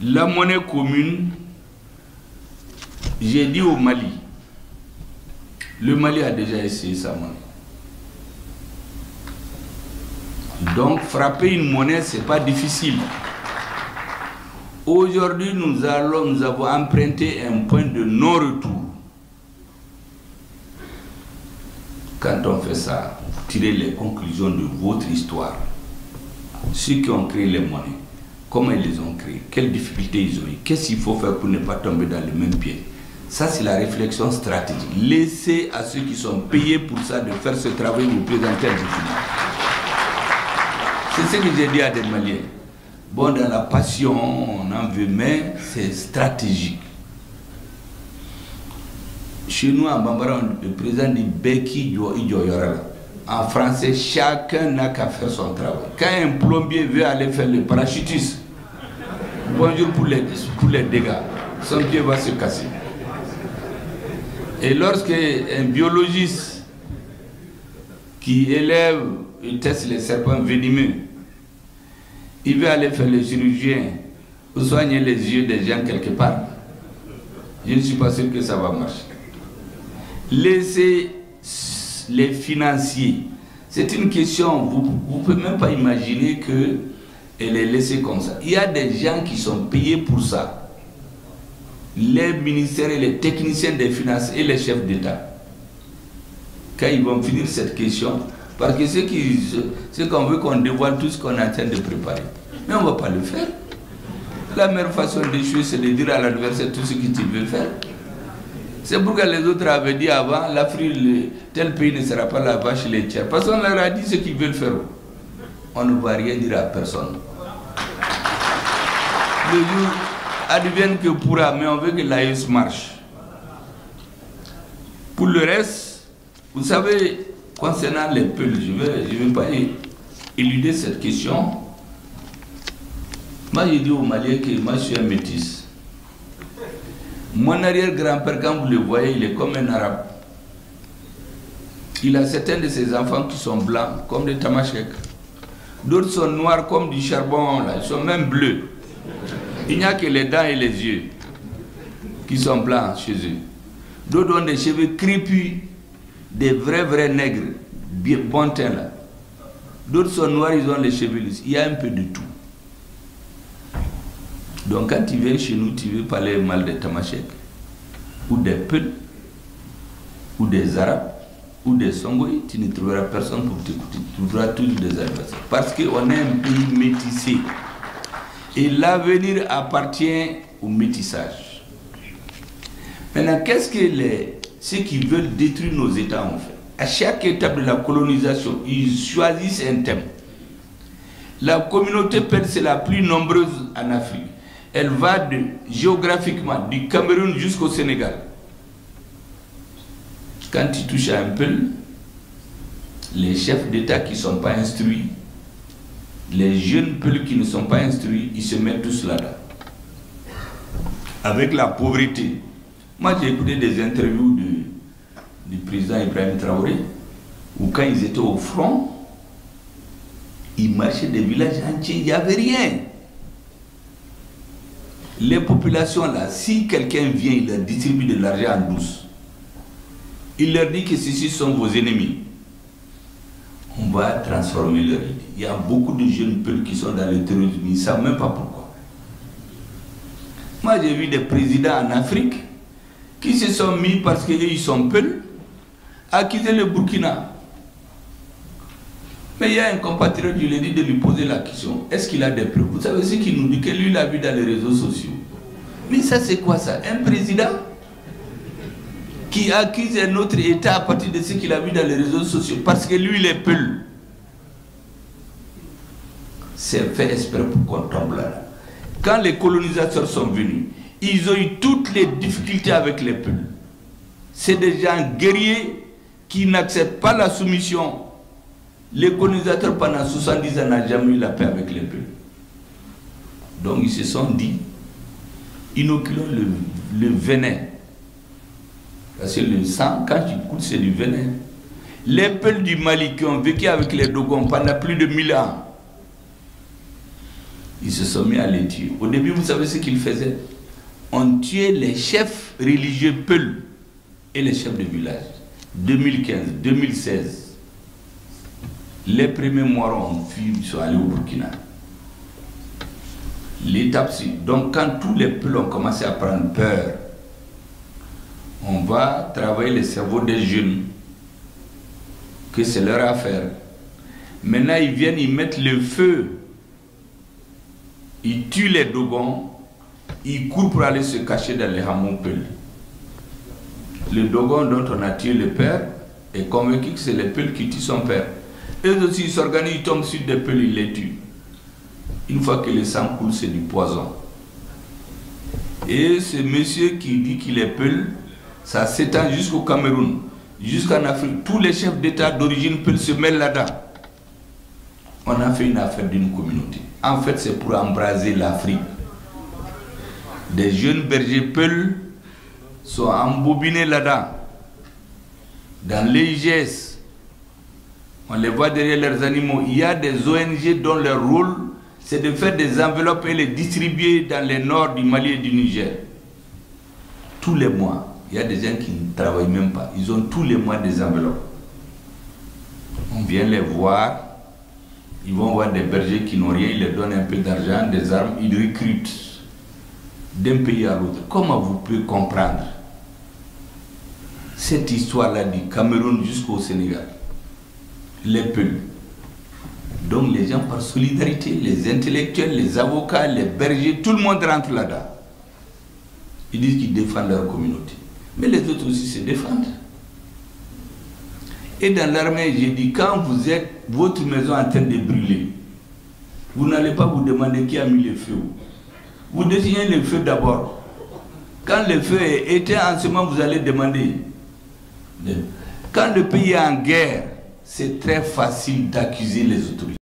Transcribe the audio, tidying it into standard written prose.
La monnaie commune, j'ai dit au Mali, le Mali a déjà essayé sa monnaie. Donc frapper une monnaie, ce n'est pas difficile. Aujourd'hui, nous avons emprunté un point de non-retour. Quand on fait ça, tirez les conclusions de votre histoire. Ceux qui ont créé les monnaies, comment ils les ont créées, quelles difficultés ils ont eu, qu'est-ce qu'il faut faire pour ne pas tomber dans le même pied. Ça, c'est la réflexion stratégique. Laissez à ceux qui sont payés pour ça de faire ce travail, vous présenter un document. C'est ce que j'ai dit à des Maliens. Bon, dans la passion, on en veut, mais c'est stratégique. Chez nous, en Bambara, le président dit Beki Idjoyorala. En français, chacun n'a qu'à faire son travail. Quand un plombier veut aller faire le parachutisme, bonjour pour les dégâts, son pied va se casser. Et lorsque un biologiste qui élève et teste les serpents venimeux, il veut aller faire le chirurgien ou soigner les yeux des gens quelque part, je ne suis pas sûr que ça va marcher. Laissez les financiers. C'est une question, vous ne pouvez même pas imaginer qu'elle est laissée comme ça. Il y a des gens qui sont payés pour ça. Les ministères et les techniciens des finances et les chefs d'État. Quand ils vont finir cette question, parce que c'est qu'on veut qu'on dévoile tout ce qu'on est en train de préparer. Mais on ne va pas le faire. La meilleure façon d'échouer, c'est de dire à l'adversaire tout ce que tu veux faire. C'est pourquoi les autres avaient dit avant, l'Afrique, tel pays ne sera pas la vache laitière. Parce qu'on leur a dit ce qu'ils veulent faire. On ne va rien dire à personne. Le jour advienne que pourra, mais on veut que l'AES marche. Pour le reste, vous savez, concernant les peuples, je ne vais pas éluder cette question. Moi, j'ai dit aux Maliens que moi, je suis un métis. Mon arrière-grand-père, quand vous le voyez, il est comme un arabe. Il a certains de ses enfants qui sont blancs, comme des tamashek. D'autres sont noirs comme du charbon, là. Ils sont même bleus. Il n'y a que les dents et les yeux qui sont blancs chez eux. D'autres ont des cheveux crépus, des vrais nègres, bien bon teint là. D'autres sont noirs, ils ont les cheveux lisses. Il y a un peu de tout. Donc quand tu viens chez nous, tu veux parler mal des tamashek, ou des Peuls, ou des Arabes, ou des Songoïs, tu ne trouveras personne pour t'écouter. Tu trouveras toujours des adversaires. Parce qu'on est un pays métissé. Et l'avenir appartient au métissage. Maintenant, qu'est-ce que ceux qui veulent détruire nos États ont fait? À chaque étape de la colonisation, ils choisissent un thème. La communauté Peul, c'est la plus nombreuse en Afrique. Elle va géographiquement du Cameroun jusqu'au Sénégal. Quand tu touches à un Peul, les chefs d'État qui ne sont pas instruits, les jeunes Peuls qui ne sont pas instruits, ils se mettent tous là-dedans. Avec la pauvreté. Moi, j'ai écouté des interviews du président Ibrahim Traoré, où quand ils étaient au front, ils marchaient des villages entiers, il n'y avait rien. Les populations là, si quelqu'un vient, il leur distribue de l'argent en douce, il leur dit que ceux-ci sont vos ennemis, on va transformer leur idée. Il y a beaucoup de jeunes peuples qui sont dans le terrorisme, ils ne savent même pas pourquoi. Moi, j'ai vu des présidents en Afrique qui se sont mis, parce qu'ils sont peuples, à quitter le Burkina. Mais il y a un compatriote, je lui ai dit de lui poser la question, est-ce qu'il a des preuves? Vous savez ce qu'il nous dit, que lui l'a vu dans les réseaux sociaux. Mais ça, c'est quoi ça? Un président qui accuse un autre État à partir de ce qu'il a vu dans les réseaux sociaux, parce que lui, il est Peul. C'est fait exprès pour qu'on tombe là. Quand les colonisateurs sont venus, ils ont eu toutes les difficultés avec les Peuls. C'est des gens guerriers qui n'acceptent pas la soumission. Les colonisateurs pendant 70 ans n'ont jamais eu la paix avec les Peuls. Donc ils se sont dit, inoculons le venin. Parce que le sang, quand tu coûtes, c'est du venin. Les Peuls du Mali qui ont vécu avec les Dogons pendant plus de 1000 ans, Ils se sont mis à les tuer. Au début, vous savez ce qu'ils faisaient? On tuait les chefs religieux Peuls et les chefs de village. 2015, 2016, les premiers morts ont fui, ils sont allés au Burkina. L'étape suivante. Donc quand tous les Peuls ont commencé à prendre peur, on va travailler le cerveau des jeunes, que c'est leur affaire. Maintenant ils viennent, ils mettent le feu, ils tuent les Dogons, ils courent pour aller se cacher dans les hameaux Peuls. Le Dogon dont on a tué le père est convaincu que c'est le Peul qui tue son père. Eux aussi ils s'organisent, ils tombent sur des Peuls, ils les tuent. Une fois que le sang coule, c'est du poison. Et ce monsieur qui dit qu'il est Peul, ça s'étend jusqu'au Cameroun, jusqu'en Afrique. Tous les chefs d'État d'origine Peul se mêlent là-dedans. On a fait une affaire d'une communauté. En fait, c'est pour embraser l'Afrique. Des jeunes bergers Peul sont embobinés là-dedans. Dans l'EIGS, on les voit derrière leurs animaux. Il y a des ONG dont leur rôle, c'est de faire des enveloppes et les distribuer dans les nord du Mali et du Niger. Tous les mois, il y a des gens qui ne travaillent même pas. Ils ont tous les mois des enveloppes. On vient les voir. Ils vont voir des bergers qui n'ont rien, ils leur donnent un peu d'argent, des armes, ils recrutent d'un pays à l'autre. Comment vous pouvez comprendre cette histoire-là du Cameroun jusqu'au Sénégal? Les Peuls. Donc les gens par solidarité, les intellectuels, les avocats, les bergers, tout le monde rentre là-dedans. Ils disent qu'ils défendent leur communauté. Mais les autres aussi se défendent. Et dans l'armée, j'ai dit, quand vous êtes votre maison en train de brûler, vous n'allez pas vous demander qui a mis le feu. Vous désignez le feu d'abord. Quand le feu est éteint, en ce moment, vous allez demander. Quand le pays est en guerre, c'est très facile d'accuser les autorités.